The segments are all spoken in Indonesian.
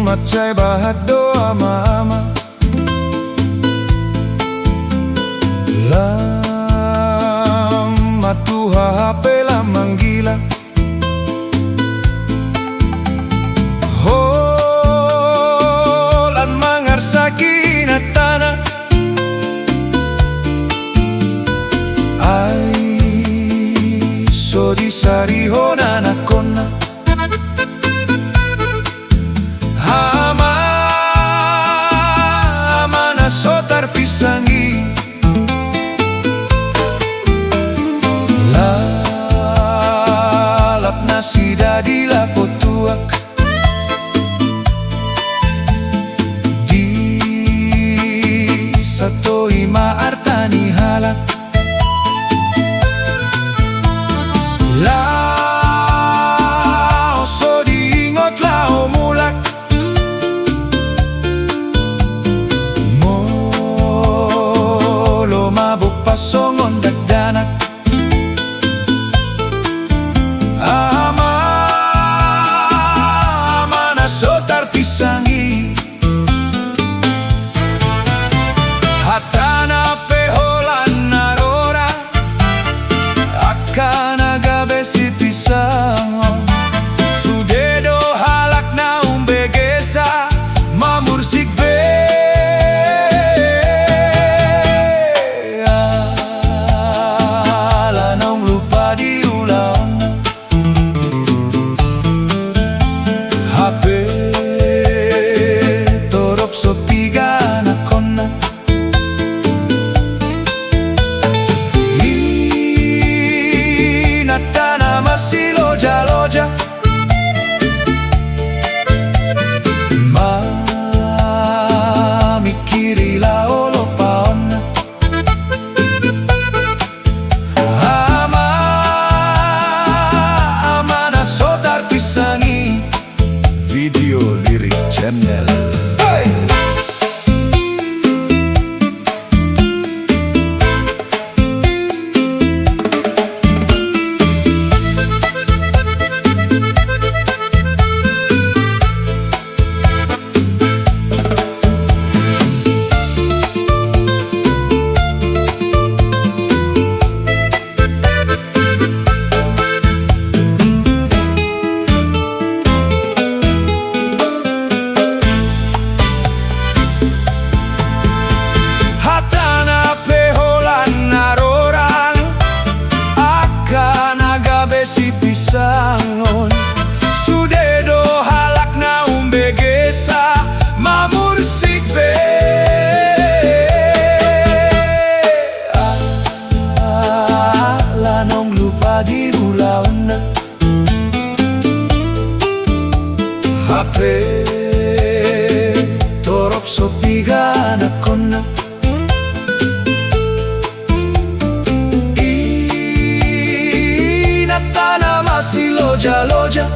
Macai bahat doa mama lama tuha hape la manggila holan mangar sakina tanah ai so di sari hona nakona sotar pisangi lalap nasi dadi lapotuak di sato ima artani halak lao so diingot lao mulak songon dagdanak ama na sotar pisangi hatana peholan narora akana gabesi pisangon sudedo halak na umbegesa mamursik be hape torop sopiga nakona inatana masiloja loja mamikiri la olopaona ama na sotar pisangi video lirik channel. Hey! Si pisangon sudedo halak na umbegesa mamursik be lanong lupa di ulaon hape torop sopiga nakona tana masiloja loja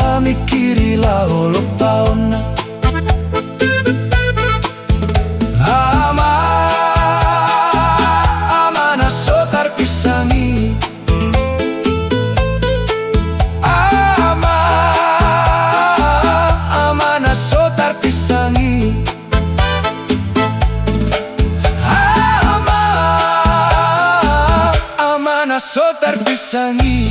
mamikiri la olopaona ama na sotar pisangi ama na sotar pisangi sotar pisangi